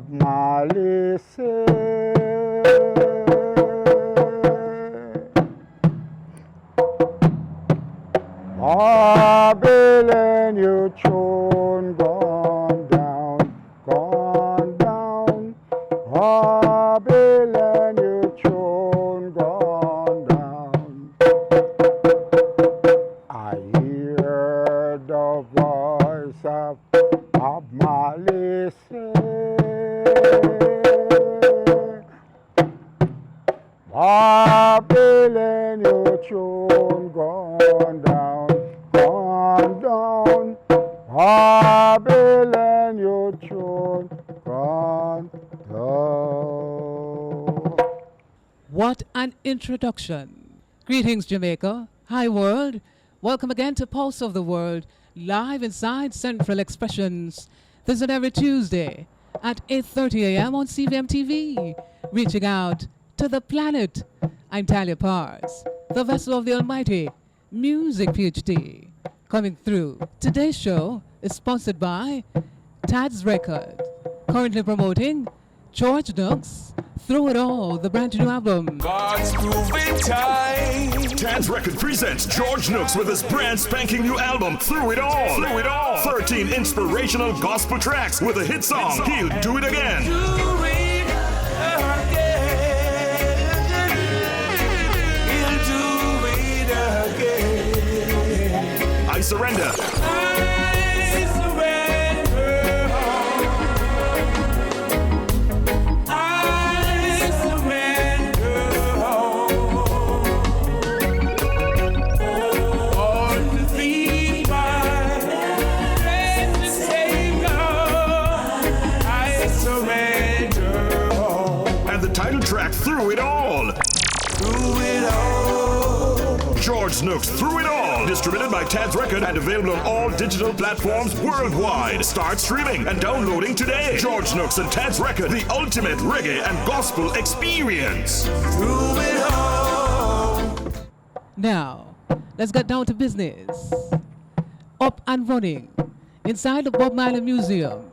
Bob Marley say, Babylon, you tune gone down. Babylon, you tune gone down. I hear the voice of Bob Marley say, Babylon, you tune gone down. Babylon, you tune gone down. What an introduction. Greetings, Jamaica. Hi, world. Welcome again to Pulse of the World, live inside Central Expressions. This is every Tuesday at 8:30 a.m. on CVM TV, reaching out to the planet. I'm Talia Pars, the vessel of the Almighty, music PhD, coming through. Today's show is sponsored by Tad's Record, currently promoting George Nooks, Through It All, the brand new album. God's proving time. Tad's Record presents George Nooks with his brand spanking new album, Through It All. Through It All. 13 inspirational gospel tracks with a hit song, He'll Do It Again. Do it again. He'll do it again. I Surrender. Track Through It All. Through it all. George Nooks Through It All. Distributed by Tad's Record and available on all digital platforms worldwide. Start streaming and downloading today. George Nooks and Tad's Record, the ultimate reggae and gospel experience. Through it all. Now, let's get down to business. Up and running inside the Bob Marley Museum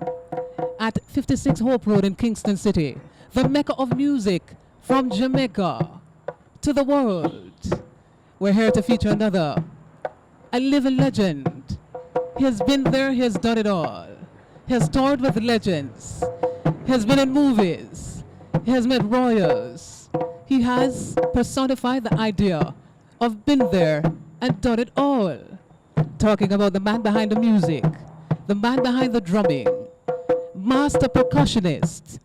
at 56 Hope Road in Kingston City. The Mecca of music from Jamaica to the world. We're here to feature a living legend. He has been there, he has done it all. He has toured with legends. He has been in movies. He has met royals. He has personified the idea of been there and done it all. Talking about the man behind the music, the man behind the drumming, master percussionist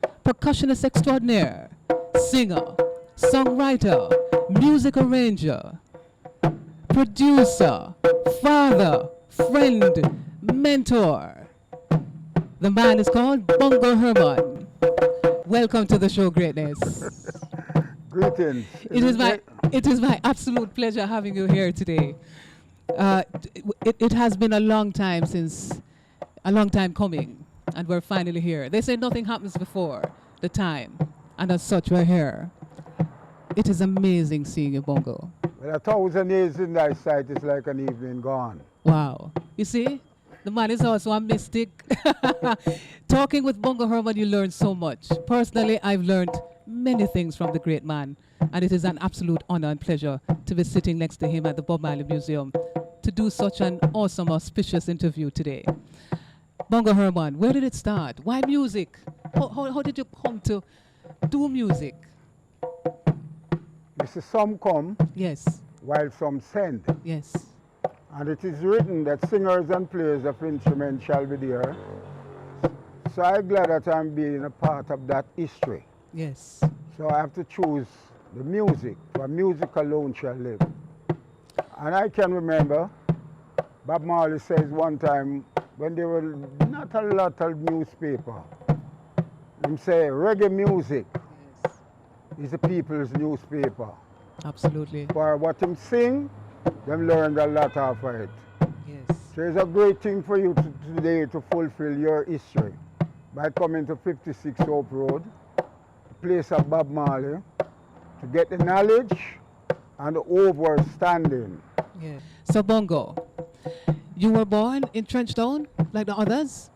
extraordinaire, singer, songwriter, music arranger, producer, father, friend, mentor. The man is called Bongo Herman. Welcome to the show, greatness. Greetings. It is my absolute pleasure having you here today. It has been a long time coming. And we're finally here. They say nothing happens before the time, and as such, we're here. It is amazing seeing you, Bongo. Well, 1,000 years in thy sight is like an evening gone. Wow. You see, the man is also a mystic. Talking with Bongo Herman, you learn so much. Personally, I've learned many things from the great man, and it is an absolute honor and pleasure to be sitting next to him at the Bob Marley Museum to do such an awesome, auspicious interview today. Bongo Herman, where did it start? Why music? How did you come to do music? You see, some come Yes, while some send. yes. And it is written that singers and players of instruments shall be there. So I'm glad that I'm being a part of that history. Yes. So I have to choose the music, for music alone shall live. And I can remember Bob Marley says one time when there were not a lot of newspaper, him say reggae music is the people's newspaper. Absolutely. For what him sing, them learned a lot of it. Yes. So it's a great thing for you today to fulfill your history by coming to 56 Hope Road, the place of Bob Marley, to get the knowledge and the overstanding. Yeah. So Bongo, you were born in Trenchtown like the others?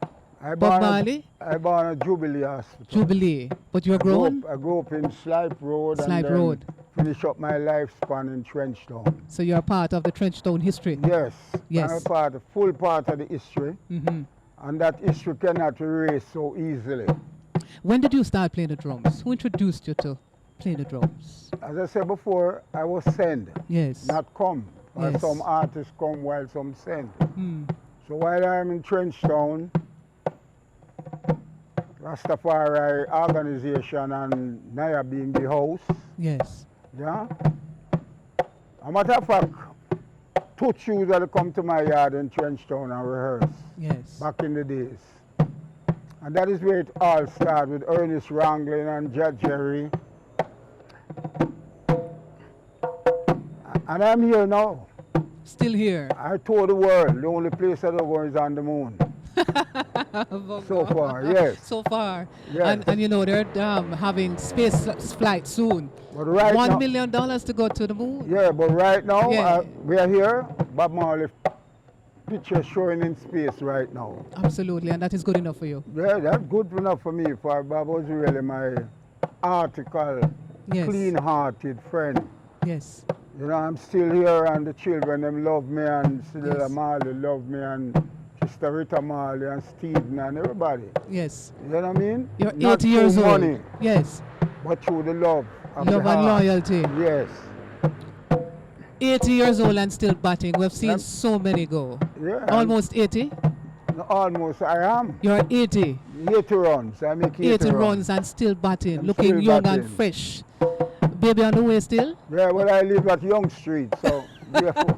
Bob Marley? I born at Jubilee Hospital. Jubilee. But you're grown? I grew up in Slipe Road. Slipe and then Road. Finish up my lifespan in Trenchtown. So you're part of the Trenchtown history? Yes. Yes. I'm full part of the history. Mm-hmm. And that history cannot erase so easily. When did you start playing the drums? Who introduced you to playing the drums? As I said before, I was sent, Yes. not come. While Yes. some artists come while some send. Mm. So while I'm in Trenchtown, Rastafari organization and Naya being the house, Yes. yeah. A matter of fact, two tunes that come to my yard in Trenchtown and rehearse Yes. back in the days. And that is where it all started with Ernest Wrangling and Judge Jerry. And I'm here now. Still here. I told the world the only place I don't go is on the moon. So far, yes. So far. Yes. And you know, they're having space flight soon. But right $1 now, million to go to the moon. yeah, but right now Yeah. we are here. Bob Marley picture showing in space right now. Absolutely, and that is good enough for you. Yeah, that's good enough for me. For Bob was really my article, Yes. clean-hearted friend. Yes. You know, I'm still here, and the children them love me, and Stella Yes. Marley love me, and Sister Rita Marley, and Stephen, and everybody. Yes. You know what I mean? You're Not 80 years through old. money, Yes. but through the love. Of Love the and heart. loyalty. Yes. 80 years old and still batting. We've seen Yep. so many go. Yeah. Almost 80. Almost. I am. You're 80. 80 runs. I make 80 runs and still batting. I'm looking still young and batting. fresh. Baby on the way still? Yeah, well, I live at Young Street, so therefore,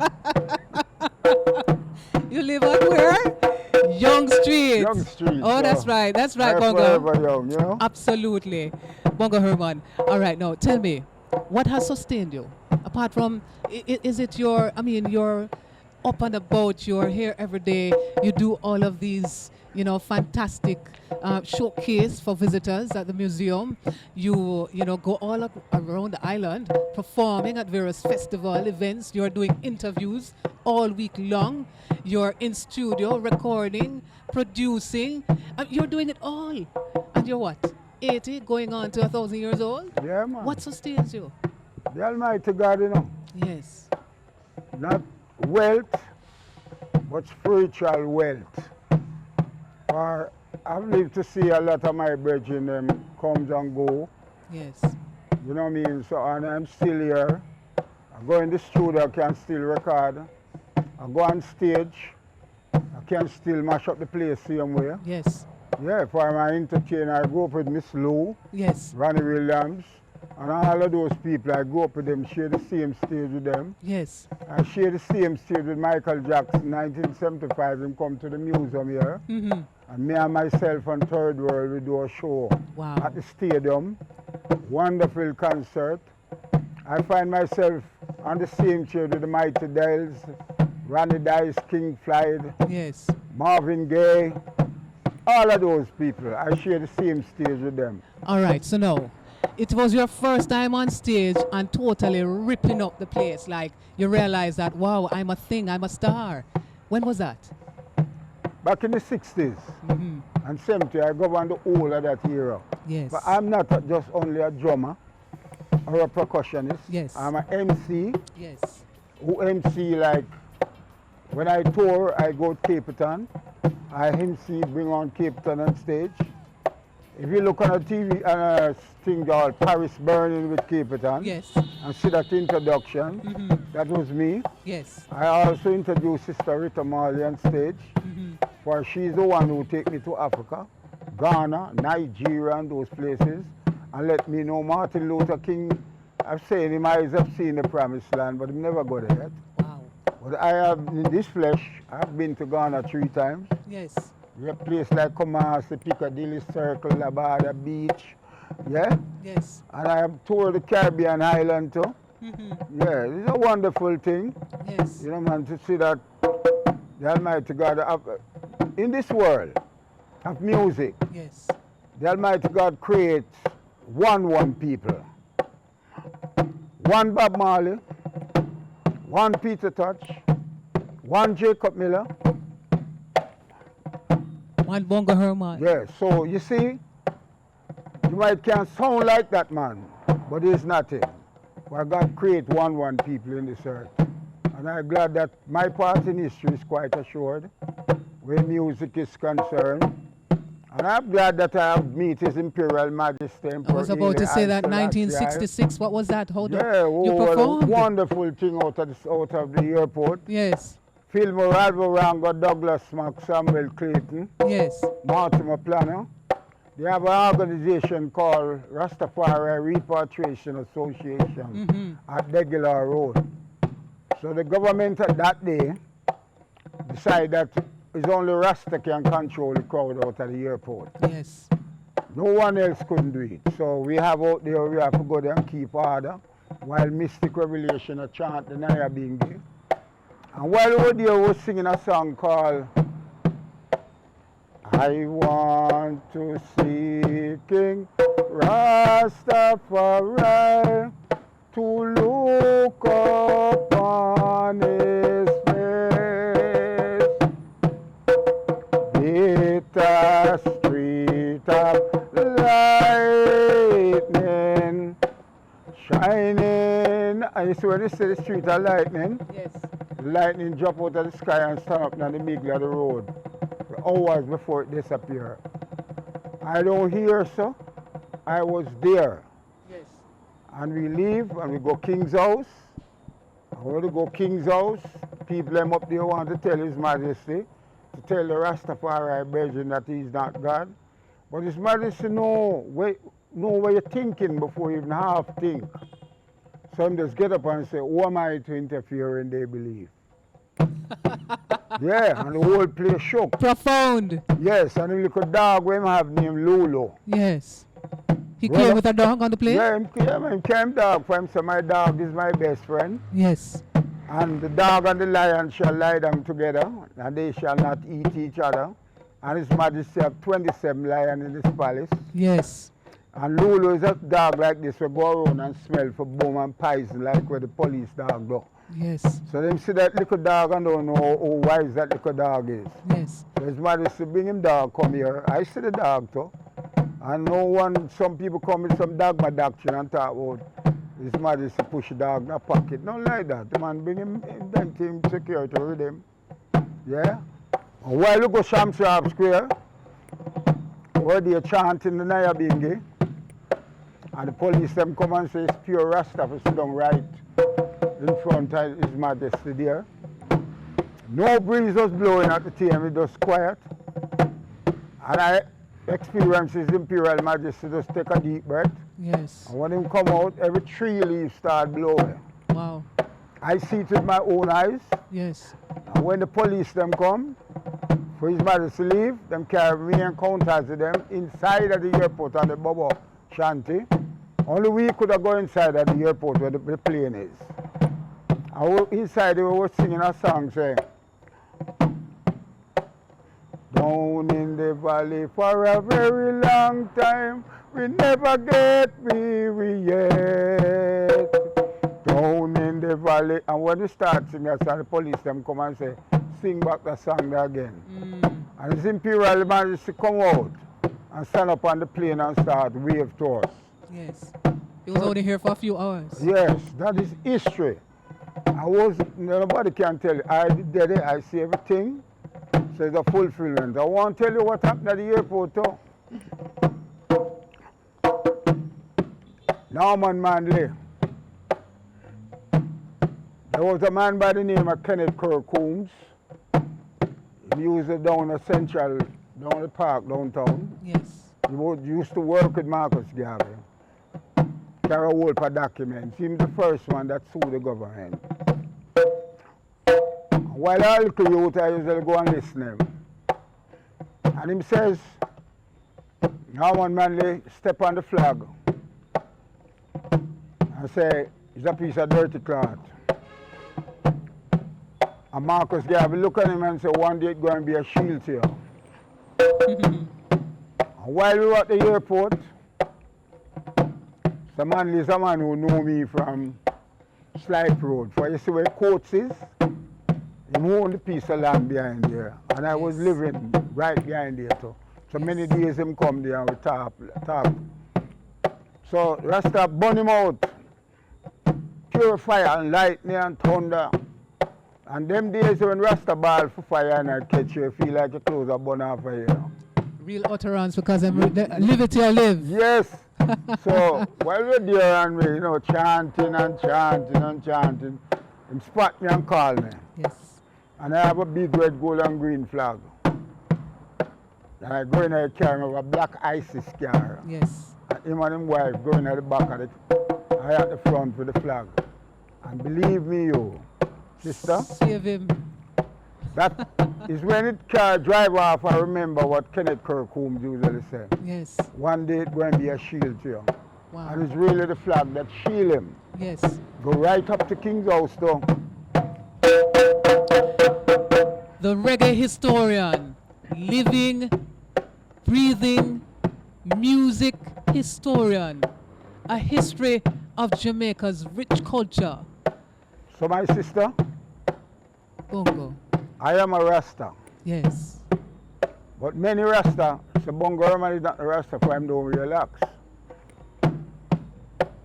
You live at where? Young Street. Young Street. Oh, so that's right. That's right, I'm Bongo. forever young, you know? Absolutely. Bongo Herman. All right, now tell me, what has sustained you? Apart from, is it your, I mean, you're up and about, you're here every day, you do all of these, you know, fantastic showcase for visitors at the museum. You know, go all around the island, performing at various festival events. You're doing interviews all week long. You're in studio, recording, producing. You're doing it all. And you're what? 80, going on to 1,000 years old? Yeah, man. What sustains you? The Almighty God, you know, Yes. not wealth, but spiritual wealth. For I've lived to see a lot of my brethren them comes and go. Yes. You know what I mean? So, and I'm still here. I go in the studio, I can still record. I go on stage, I can still mash up the place same way. Yes. Yeah, for my entertainer, I grew up with Miss Lou, Yes. Ronnie Williams, and all of those people. I grew up with them, share the same stage with them. Yes. I share the same stage with Michael Jackson, 1975, him come to the museum here. Mm-hmm. And me and myself and Third World, we do a show Wow. at the stadium. Wonderful concert. I find myself on the same chair with the Mighty Dells, Ronnie Dice, King Floyd, Yes. Marvin Gaye, all of those people. I share the same stage with them. All right, so now, it was your first time on stage and totally ripping up the place. Like, you realize that, wow, I'm a thing, I'm a star. When was that? Back in the 60s Mm-hmm. and 70s, I governed the whole of that era. Yes. But I'm not just only a drummer or a percussionist. Yes. I'm an MC Yes. who MC like, when I tour, I go to Cape Town. I MC, bring on Cape Town on stage. If you look on a TV and a thing called Paris Burning with Cape Town, Yes. and see that introduction, Mm-hmm. that was me. Yes. I also introduced Sister Rita Marley on stage, Mm-hmm. for she's the one who take me to Africa, Ghana, Nigeria, and those places, and let me know Martin Luther King. I've seen him, I've seen the promised land, but I've never got there yet. Wow. But I have, in this flesh, I've been to Ghana 3 times. Yes. We have places like Kumasi, Piccadilly Circle, Labada Beach, yeah? Yes. And I have toured the Caribbean island too. Mm-hmm. Yeah, it's a wonderful thing. Yes. You know, man, to see that the Almighty God, in this world of music, Yes. the Almighty God creates one people. One Bob Marley, one Peter Touch, one Jacob Miller, And Bongo Herman. Yeah, so you see, you might can sound like that man, but it's nothing. But God create one people in this earth. And I'm glad that my part in history is quite assured where music is concerned. And I'm glad that I have met His Imperial Majesty. I was about to say that Selassie. 1966. What was that? Hold Yeah, on. You what a performed? wonderful thing out of the airport. Yes. Phil Moradvarango, Douglas Mack, Samuel Clayton, Yes. Mortimer Planner. They have an organization called Rastafarian Repatriation Association at Degular Road. So the government at that day decided that it's only Rasta can control the crowd out at the airport. Yes. No one else couldn't do it. So we have out there, we have to go there and keep order while Mystic Revelation a chant the Naya Bingi. And while we were there, we were singing a song called I want to see King Rastafari to look upon his face. It a street of lightning shining. And you see when they say the street of lightning? Yes. Lightning drop out of the sky and stand up on the middle of the road for hours before it disappear. I don't hear so. I was there. Yes. And we leave and we go King's house. And when we go King's house, people them up there want to tell His Majesty, to tell the Rastafari brethren that he's not God. But His Majesty know what you're thinking before you even half think. So him just get up and say, who am I to interfere in their belief? Yeah, and the whole place shook. Profound. Yes, and the little dog we have named Lulu. Yes. He Well, came with a dog on the plane? Yeah, him came dog for him, so my dog is my best friend. Yes. And the dog and the lion shall lie down together, and they shall not eat each other. And His Majesty have 27 lions in this palace. Yes. And Lulu is a dog like this, we go around and smell for boom and poison like where the police dog do. Yes. So them see that little dog and don't know how wise that little dog is. Yes. So His Majesty bring him dog come here. I see the dog too. And no one, some people come with some dogma doctrine and talk about His Majesty push the dog in the pocket. Not like that. The man bring him, then team security with him. Yeah? And while you go Shamsharp Square, where they chanting the Naya Bingi, and the police them come and say it's pure Rasta for sit down right in front of His Majesty there. No breeze was blowing at the time, it was quiet. And I experienced His Imperial Majesty just take a deep breath. Yes. And when him come out, every tree leaf start blowing. Wow. I see it with my own eyes. Yes. And when the police them come, for His Majesty leave, them carry me and counters with them inside of the airport at the Bobo Shanty. Only we could have gone inside of the airport where the plane is. And inside they were singing a song saying, down in the valley for a very long time, we never get weary yet. Down in the valley, and when we start singing that song, the police them come and say, sing back the song there again. And His Imperial Majesty come out and stand up on the plane and start wave to us. Yes. He was only here for a few hours. Yes, that is history. Nobody can tell you. I did it, I see everything. So it's a fulfillment. I want to tell you what happened at the airport too. Norman Manley. There was a man by the name of Kenneth Kirk Coombs. He used it down the central, down the park downtown. Yes. He used to work with Marcus Garvey. Carry a whole for documents. He was the first one that sued the government. While I was a little youth, I usually go and listen to him. And him says, Norman Manley step on the flag and say, it's a piece of dirty cloth. And Marcus Garvey look at him and say, one day it's going to be a shield to you. And while we were at the airport, the man is a man who know me from Slipe Road. For you see where Coates is? He owned a piece of land behind there. And I was living right behind there too. So many days him come there and we talk. So Rasta burn him out. Pure fire and lightning and thunder. And them days when Rasta ball for fire and I catch you, feel like your clothes are burn off of you. Know? Real utterance because I'm live it till I live. Yes. So while we're there and we, chanting, him spot me and call me. Yes. And I have a big red, gold and green flag. And I go in there carrying a black ISIS car. Yes. And him and his wife going at the back of it. I at the front with the flag. And believe me, you, sister, Save him. that is when it car drive off, I remember what Kenneth Kirkholm usually said. Yes. One day it's going to be a shield to you. Wow. And it's really the flag that shield him. Yes. Go right up to King's house though. The reggae historian, living, breathing, music historian, a history of Jamaica's rich culture. So my sister, Bongo. I am a Rasta. Yes. But many Rasta, so Bongo Herman is not a Rasta for him don't relax.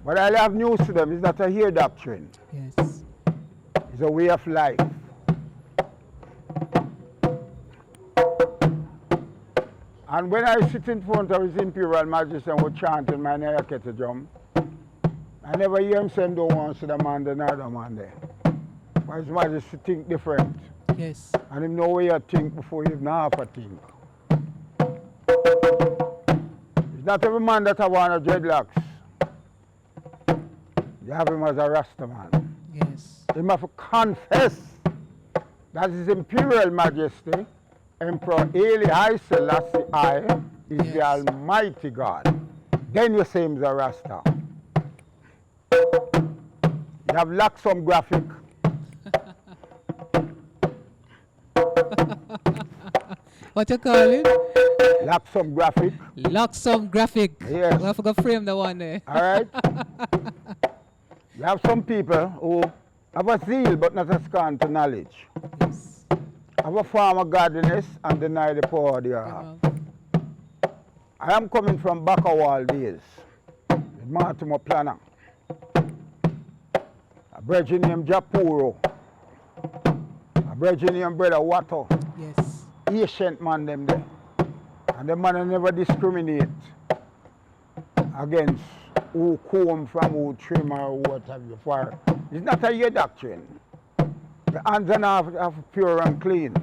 But I have news to them, it's not a here doctrine. Yes. It's a way of life. And when I sit in front of His Imperial Majesty and was chanting my Nayaketa drum, I never hear him say him don't want to see the man there, another man there. But His Majesty think different. Yes. And him know where you think before you even half a think. It's not every man that have one of dreadlocks. You have him as a Rasta man. Yes. He must confess that His Imperial Majesty, Emperor Haile Selassie is the Almighty God. Then you say he's a Rasta. You have lacked some graphic. What you call it? Lack some graphic. Lock some graphic. Yes. I forgot frame the one there. All right? You have some people who have a zeal but not a scorn to knowledge. Yes. Have a form of godliness and deny the power of the heart. I am coming from Bakawal days with Martimo Planner. A brethren named Japuro. A brethren named Brother Watto. Yes. Ancient man them there. And the man never discriminate against who comb from who trim or what have you for. It's not a year doctrine. The hands are not pure and clean.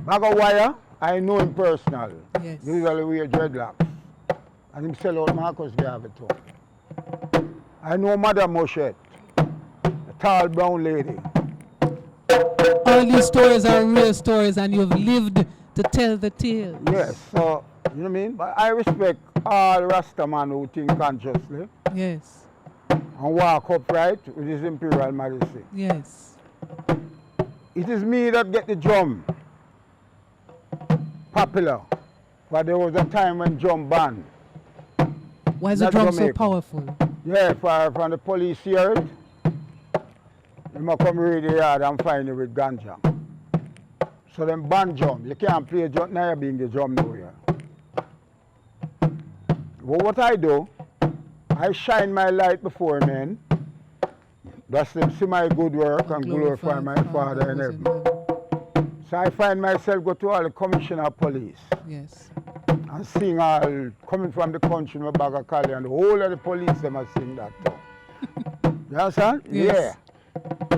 Bagawire, I know him personal. Yes. Usually wear dreadlocks. And him sell out Marcus Garvey too. I know Mother Moshette, a tall brown lady. All these stories are real stories and you've lived to tell the tale. Yes, so, you know what I mean? But I respect all Rasta man who think consciously Yes. and walk upright with His Imperial Majesty. Yes. It is me that get the drum popular. But there was a time when drum banned. Why is the Not drum so Jamaica. powerful? Yeah, from the police hear it, they might come read the yard and find you with ganja. So them ban drum. You can't play drum, now you're being the drum nowhere. But what I do, I shine my light before men. That's them see my good work and glorify my Father in heaven. So I find myself go to all the commissioner of police Yes. and sing all coming from the country in my bag of Cali and the whole of the police them are sing that too. You understand? Yes. Yeah.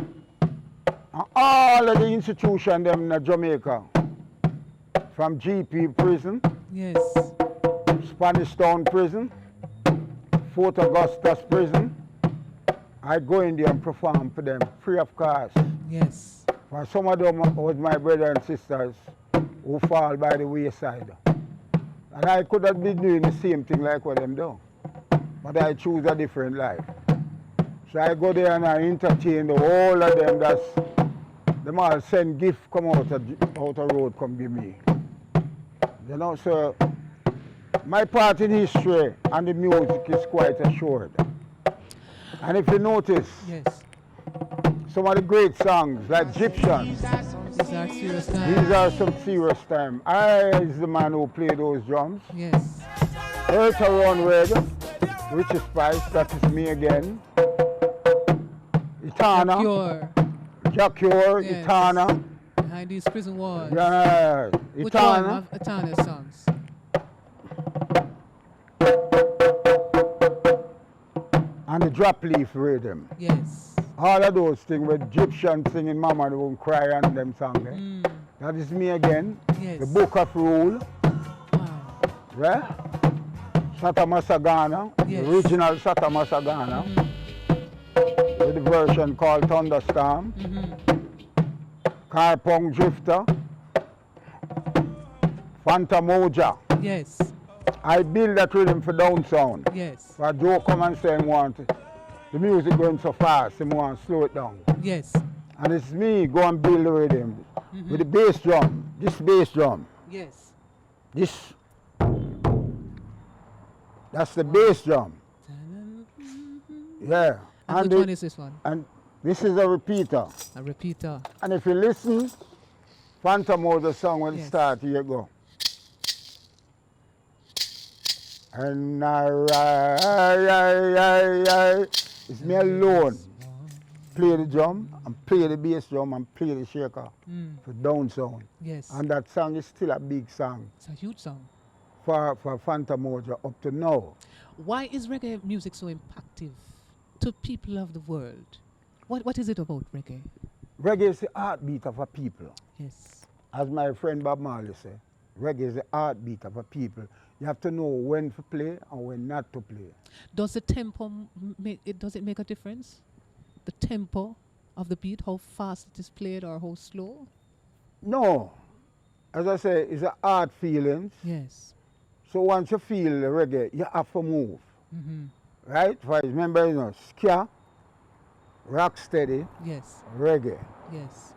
And all of the institutions them in Jamaica, from GP prison, Yes. Spanish Town prison, Fort Augustus prison, I go in there and perform for them free of cost. Yes. For some of them was my brothers and sisters who fall by the wayside. And I could have been doing the same thing like what them do. But I choose a different life. So I go there and I entertain the whole of them. That's them all send gift come out of road come give me. You know, so my part in history and the music is quite assured. And if you notice, Yes. some of the great songs like Egyptian. These are serious times. These are some serious time. I is the man who played those drums. Yes. Earth Around Red, Richie Spice, that is me again. Itana, Pure. Jacure, Yes. Itana. Behind these prison walls. Yeah, Which one Itana. of Itana's songs? And the drop leaf rhythm. Yes. All of those things with Egyptian singing Mama Don't Cry and them songs. That is me again. Yes. The Book of Rule. Wow. Yeah? Satama Sagana. Yes. The original Satama Sagana. With the version called Thunderstorm. Karpong Drifter. Fantamoja. Yes. I build that rhythm for down sound. Yes. But Joe come and say, the music going so fast, he want to slow it down. Yes. And it's me go and build the rhythm with the bass drum, this bass drum, Yes. this. That's the bass drum. Yeah. And which one is this one? And this is a repeater. A repeater. And if you listen, Phantom of the song when it Yes. starts, here you go. And I, it's me alone. Play the drum and play the bass drum and play the shaker for down sound. Yes. And that song is still a big song It's a huge song. for Phantom Moja up to now. Why is reggae music so impactful to people of the world? What is it about reggae? Reggae is the heartbeat of a people. Yes. As my friend Bob Marley said, reggae is the heartbeat of a people. You have to know when to play and when not to play. Does the tempo does it make a difference? The tempo of the beat, how fast it is played or how slow? No. As I say, it's a hard feelings. Yes. So once you feel the reggae, you have to move. Right? For remember, ska, rock steady, Yes. reggae. Yes.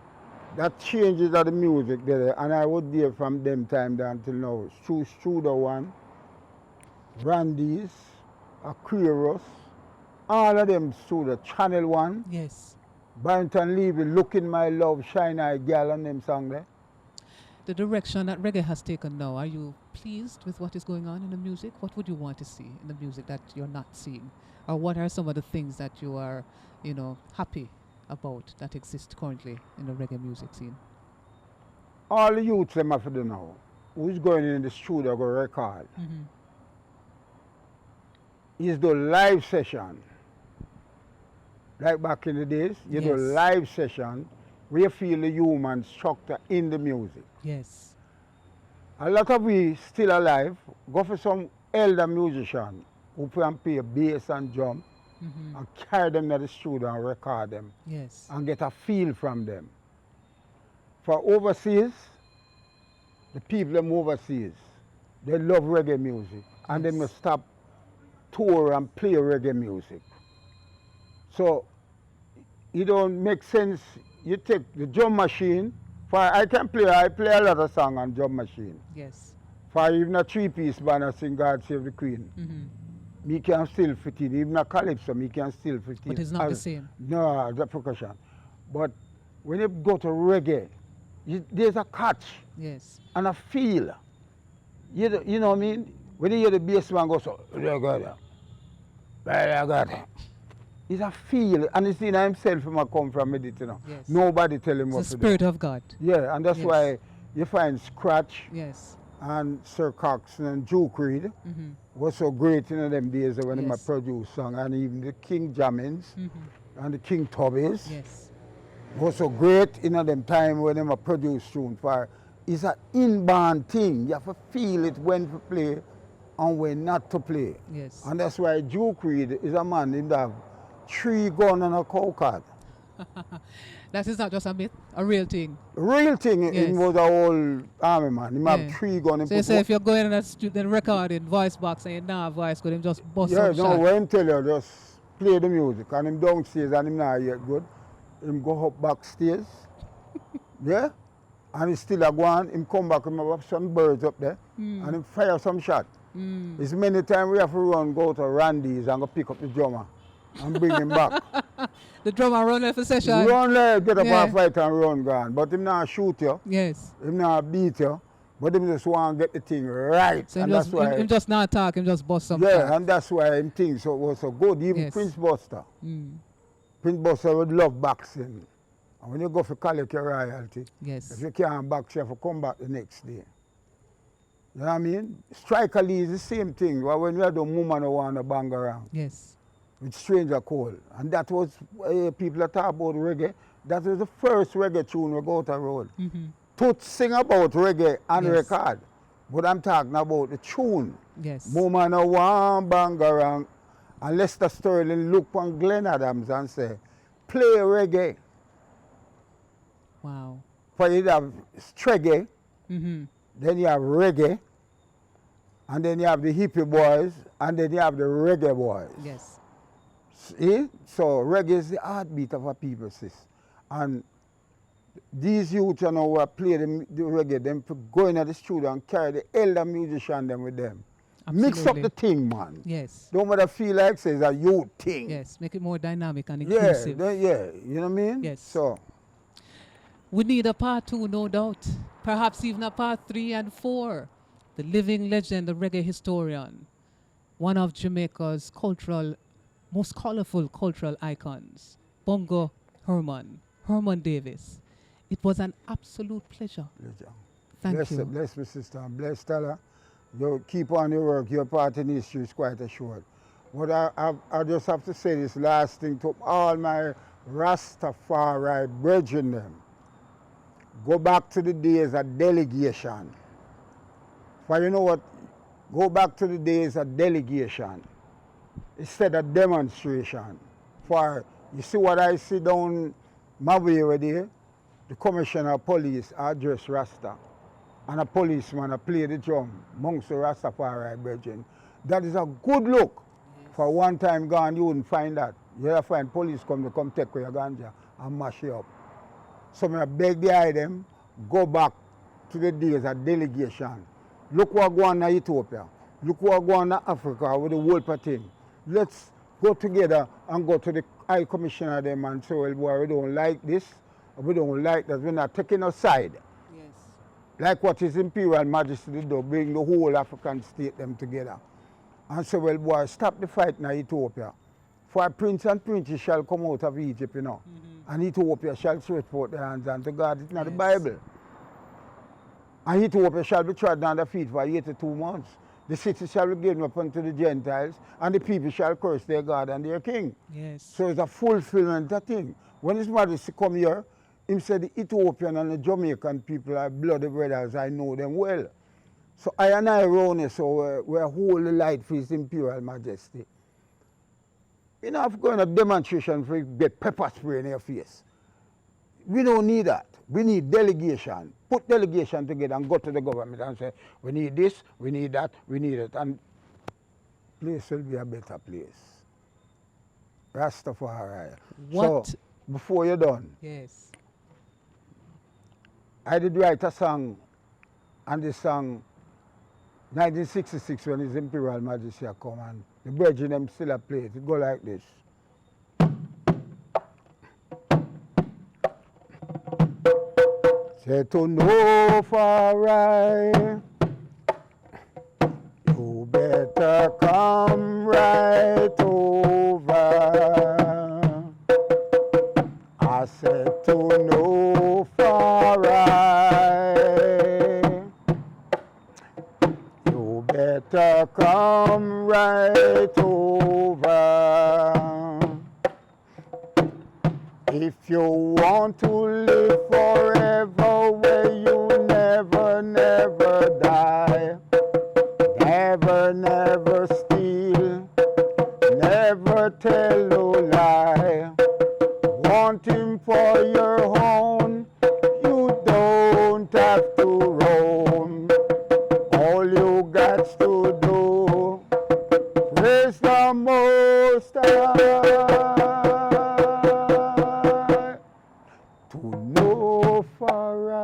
That changes of the music there, and I would there from them time down till now. Studio One, Randy's, Aquarius, all of them studio, Channel One, Yes. Barrington Levy, Look in My Love, Shine Eye Gal, and them song there. The direction that reggae has taken now, are you pleased with what is going on in the music? What would you want to see in the music that you're not seeing? Or what are some of the things that you are, happy about that exist currently in the reggae music scene? All the youths them have to do now. Who's going in the studio go record? Is do live session. Like back in the days, you do Yes. live session where you feel the human structure in the music. Yes. A lot of we still alive go for some elder musician who play bass and drum and carry them to the studio and record them Yes. and get a feel from them. For overseas, the people them overseas, they love reggae music and they must stop tour and play reggae music. So it don't make sense. You take the drum machine. I play a lot of songs on drum machine. Yes. For even a three-piece band I sing God Save the Queen. Me can still fit in. Even a calypso, me can still fit in. But it's not the same. No, the percussion. But when you go to reggae, there's a catch Yes. and a feel. You know what I mean? When you hear the bass man go so, it's a feel, and it's in himself him come from it, Yes. Nobody tell him It's what the to do. spirit of God. Yeah, and that's Yes. why you find Scratch Yes. and Sir Cox and Duke Reed was so great in them days when they Yes. produced song, and even the King Jammins and the King Tubbies Yes. was so great in them time when they produced tune. For it's an inborn thing. You have to feel it when to play and when not to play. Yes. And that's why Duke Reed is a man in that 3 guns and a cow card. That is not just a myth, a real thing. Real thing, Yes. he was a whole army man. He Yeah. have 3 guns. So you say if you're going in a studio recording voice box and you don't have voice, could him just bust Yeah, some no, shot? when him tell you, just play the music. And him downstairs and him not yet good. Him go up backstairs. Yeah? And he still a go on. Him come back, him have some birds up there. And him fire some shot. It's many times we have to run, go to Randy's and go pick up the drummer. and bring him back. The drummer run left a session. Run left, get up Yeah. and fight and run gone. But him not shoot you, Yes. him not beat you, but him just want to get the thing right. So him and just, that's why, him just not talk, him just bust some yeah, talk. and that's why him thinks so was so good. Even Yes. Prince Buster. Mm. Prince Buster would love boxing. And when you go for collect your royalty, Yes. if you can't box, you have to come back the next day. You know what I mean? Striker Lee is the same thing. But when we had the woman who want to bang around Yes. with Stranger Cole. And that was, people that talk about reggae, that was the first reggae tune we go out the road. Mm-hmm. Toots sing about reggae on Yes. record. But I'm talking about the tune. Yes. Woman who want bang around. And Lester Sterling look on Glenn Adams and say, play reggae. Wow. For you have reggae, Mm-hmm. then you have reggae, and then you have the hippie boys, and then you have the reggae boys. Yes. See? So reggae is the heartbeat of a people, sis. And these youth, you know, who play the reggae, them go into the studio and carry the elder musician them with them. Mix up Absolutely. the thing, man. Yes. Don't matter feel like say it's a youth thing. Yes. Make it more dynamic and Yeah, inclusive. yeah, you know what I mean? Yes. So, We need a part 2, no doubt. Perhaps even a part 3 and 4. The living legend, the reggae historian, one of Jamaica's most colorful cultural icons, Bongo Herman Davis. It was an absolute pleasure. Thank bless, you. Bless my sister and bless Stella. You keep on your work, your part in history is quite assured. But I just have to say this last thing to all my Rastafari brethren them. Go back to the days of delegation. For you know what? Go back to the days of delegation instead of demonstration. For you see what I see down my way over there? The commissioner of police address Rasta. And a policeman play the drum amongst the Rastafari brethren. That is a good look. For one time gone, you wouldn't find that. You find police come take away your ganja and mash you up. So I beg the eye them, go back to the days of delegation. Look what go on in Ethiopia. Look what go on in Africa with the whole thing. Let's go together and go to the High Commissioner them and say, well, boy, we don't like this, or we don't like that. We're not taking a side. Yes. Like what his Imperial Majesty did, though, bring the whole African state them together. And say, well, boy, stop the fight in Ethiopia. For a prince and princess shall come out of Egypt, you know. And Ethiopia shall stretch forth their hands unto God. It's not the Bible. And Ethiopia shall be trodden under feet for 82 months. The city shall be given up unto the Gentiles, and the people shall curse their God and their king. Yes. So it's a fulfillment of thing. When His Majesty come here, him said the Ethiopian and the Jamaican people are bloody brothers, I know them well. So I and I around here, so we're hold the light for His Imperial Majesty. You know, if you go on a demonstration for get pepper spray in your face. We don't need that. We need delegation. Put delegation together and go to the government and say, we need this, we need that, we need it. And place will be a better place. Rastafari. What? So, before you're done, Yes. I did write a song, and this song, 1966, when His Imperial Majesty had come, and the brethren them still a play it. It go like this. Say to know for I, you better come right over. I said to know for I, you better come right over. If you want to live forever, where you never, never die, never, never steal, never tell no lie. Want Him for your own, you don't have to roam. All you got to do, praise the Most High. To know for I.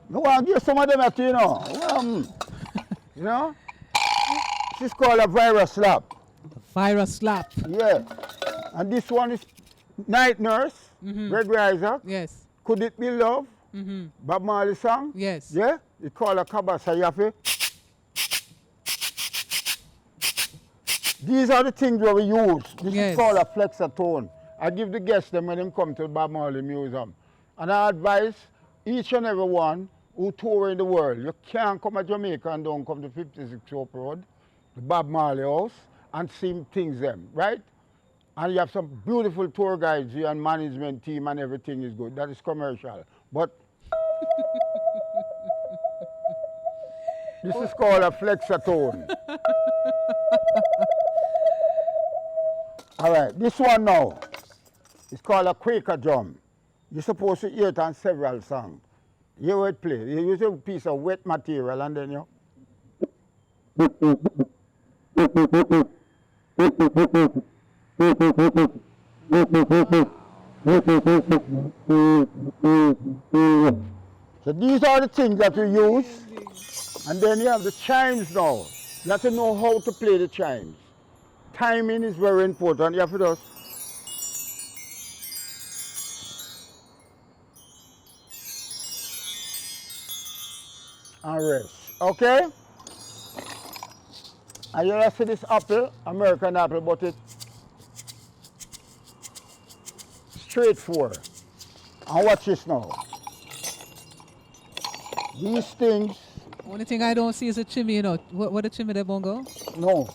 No, I'll give some of them at you know. You know? This is called a virus slap. Virus slap. Yeah. And this one is Night Nurse, Gregory Isaac. Yes. Could It Be Love? Bob Marley song. Yes. Yeah? It's called a kabasa yafe. These are the things that we use. This is called a flexatone. I give the guests them when they come to the Bob Marley Museum. And I advise each and every one who tour in the world, you can't come to Jamaica and don't come to 56 Hope Road, the Bob Marley house, and see things them, right? And you have some beautiful tour guides here and management team and everything is good. That is commercial. But this is called a flexatone. All right, this one now is called a Quaker drum. You're supposed to hear it on several songs. You hear it play. You use a piece of wet material and then you. So these are the things that you use. And then you have the chimes now. You have to know how to play the chimes. Timing is very important. You have to just. And rest. Okay? And you see this apple, American apple, but it's straightforward. And watch this now. These things. Only thing I don't see is a chimney, you know. What the chimney there, Bongo? No.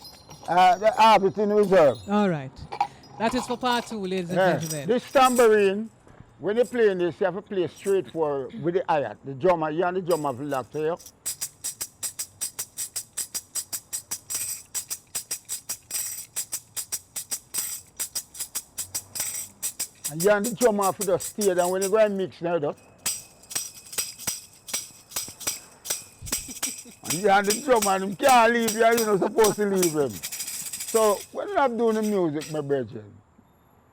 They have it in reserve. All right. That is for part 2, ladies and gentlemen. This tambourine, when you're playing this, you have to play straightforward with the hi-hat. The drummer, you and the drummer have to lock to you. And you and the drummer have to just stay there when you go and mix now, though. And you and the drummer, them can't leave you, you're not supposed to leave them. So, when you're not doing the music, my brethren,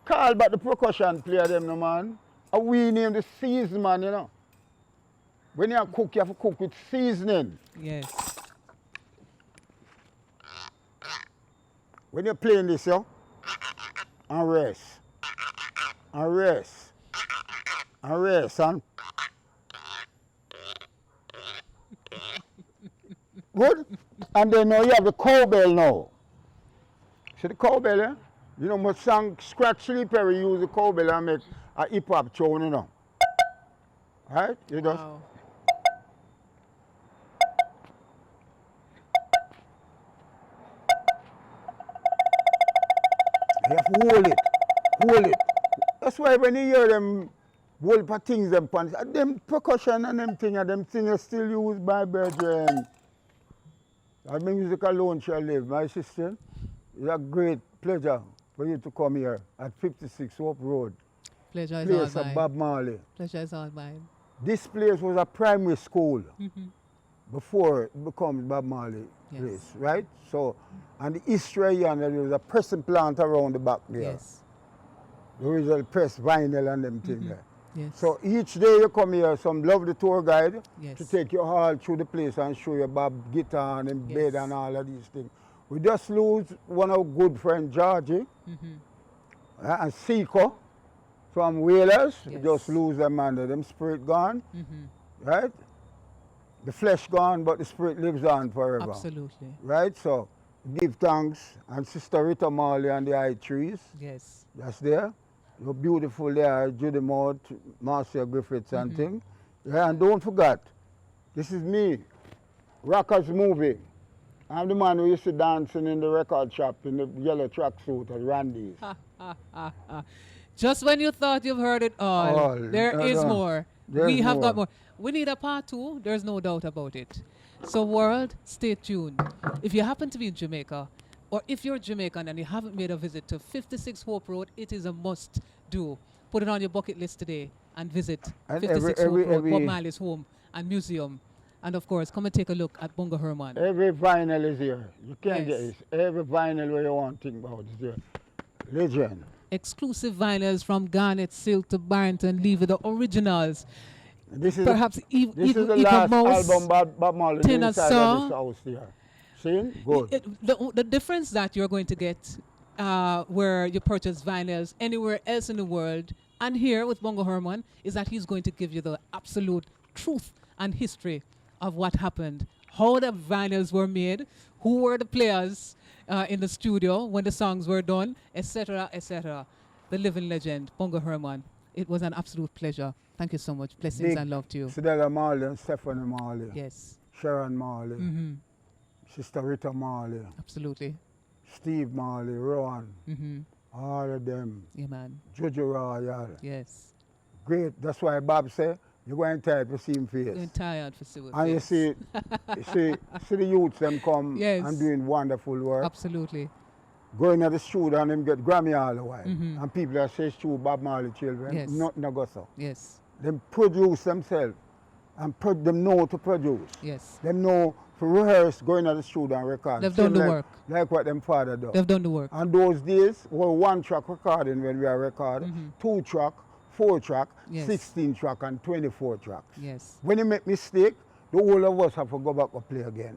call back the percussion player, them, no man. And we name the season, man, you know. When you cook, you have to cook with seasoning. Yes. When you're playing this, yo, and rest. And rest. And rest, and good? And then now you have the cowbell now. See the cowbell, eh? You know, my song Scratch Chili Perry use the cowbell and make a hip hop tune, you know. Right? You just. Wow. You have to hold it. Hold it. That's why when you hear them hold for things, them percussion and them things are still used by brethren. Our music alone shall live. My sister, it's a great pleasure for you to come here at 56 Hope Road. Pleasure is Place all of mine. Bob Marley. Pleasure is all mine. This place was a primary school before it becomes Bob Marley place, right? So, and the history here, and there was a pressing plant around the back there. Yes. The original press vinyl and them things there. Yes. So each day you come here, some lovely tour guide Yes. to take you all through the place and show you Bob guitar and bed and all of these things. We just lose one of our good friend Georgie and Seiko from Whalers. We Yes. just lose them and them spirit gone, right? The flesh gone, but the spirit lives on forever. Absolutely. Right? So give thanks. And Sister Rita Marley and the High Trees. Yes. That's there. You're beautiful there, Judy Mott, Marcia Griffiths and things. Yeah, and don't forget, this is me, Rockers Movie. I'm the man who used to dancing in the record shop in the yellow tracksuit at Randy's. Just when you thought you've heard it all, there is more. We have got more. We need a part 2, there's no doubt about it. So world, stay tuned. If you happen to be in Jamaica, or if you're Jamaican and you haven't made a visit to 56 Hope Road, it is a must do. Put it on your bucket list today and visit And 56 Hope Road, Bob Marley's home and museum. And of course, come and take a look at Bongo Herman. Every vinyl is here. You can't get Yes. this. Every vinyl where you want to think about is there. Legend. Exclusive vinyls from Garnet Silk to Barrington Levy, the originals. This is perhaps this is the even last most album Bob Marley did inside of this house here. See? Good. The difference that you're going to get where you purchase vinyls anywhere else in the world and here with Bongo Herman is that he's going to give you the absolute truth and history of what happened, how the vinyls were made, who were the players in the studio when the songs were done, etc., etc. The living legend, Bongo Herman. It was an absolute pleasure. Thank you so much. Blessings and love to you. Sidella Marley and Stephanie Marley. Yes. Sharon Marley. Sister Rita Marley. Absolutely. Steve Marley, Rowan. All of them. Yeah, man. Jojo Royal. Yes. Great. That's why Bob said, you're going tired to see him face. Going tired for see And you see the youths them come Yes. and doing wonderful work. Absolutely. Going to the studio and them get Grammy all the while. And people that say true Bob Marley children, Yes. nothing no go so. Yes. Them produce themselves and them know to produce. Yes. Them know to rehearse, going to the studio and record. They've done the like, work. Like what them father do. They've done the work. And those days were 1-track recording when we are recording, 2-track, 4-track, Yes. 16-track and 24 tracks. Yes. When you make mistake, the whole of us have to go back and play again.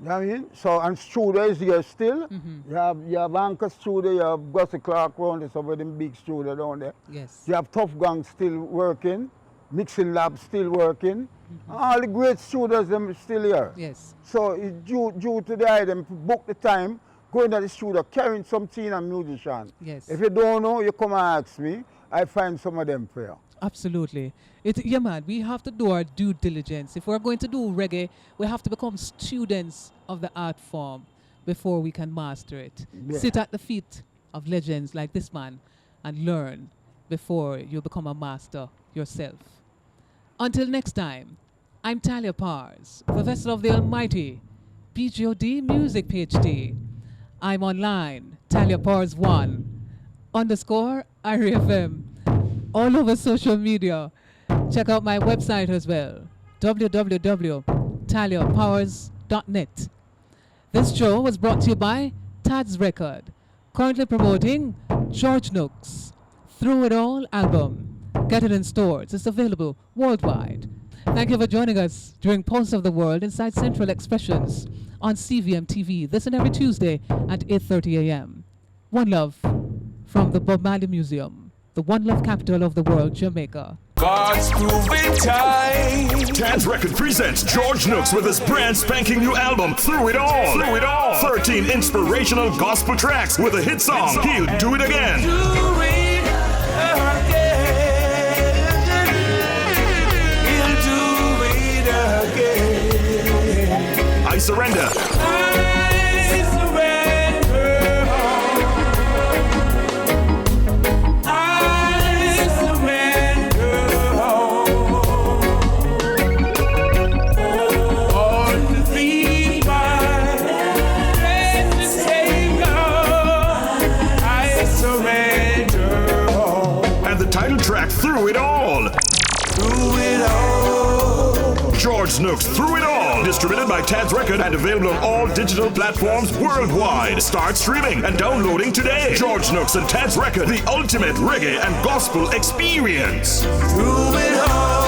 You know what I mean? So, and studio is here still. You have Anchor Studio, you have Gussie Clark around there, some of them big studio down there. Yes. You have Tough Gang still working, Mixing Lab still working. All the great studios them still here. Yes. So it's due to the item, book the time, go into the studio, carrying some teen and musician. Yes. If you don't know, you come and ask me. I find some of them for you. Absolutely. Yeah, man, we have to do our due diligence. If we're going to do reggae, we have to become students of the art form before we can master it. Yeah. Sit at the feet of legends like this man and learn before you become a master yourself. Until next time, I'm Talia Pars, Professor of the Almighty, PGOD Music PhD. I'm online, Talia Pars 1, _IRIFM, all over social media. Check out my website as well, www.taliapowers.net. This show was brought to you by Tad's Record, currently promoting George Nook's Through It All album. Get it in stores. It's available worldwide. Thank you for joining us during Pulse of the World inside Central Expressions on CVM TV this and every Tuesday at 8:30 a.m. One love from the Bob Marley Museum, the one love capital of the world, Jamaica. God's proving time. Tad's Record presents George Nooks with his brand spanking new album, Through It All. Through It All. 13 inspirational gospel tracks with a hit song, He'll Do It Again. Do it again. He'll do it again. I Surrender. I surrender all. I surrender all. All to thee, my precious Savior. I surrender all. And the title track, Through It All. Through it all. George Nooks, Through It All. Distributed by Tad's Record and available on all digital platforms worldwide. Start streaming and downloading today. George Nooks and Tad's Record, the ultimate reggae and gospel experience. Through it all.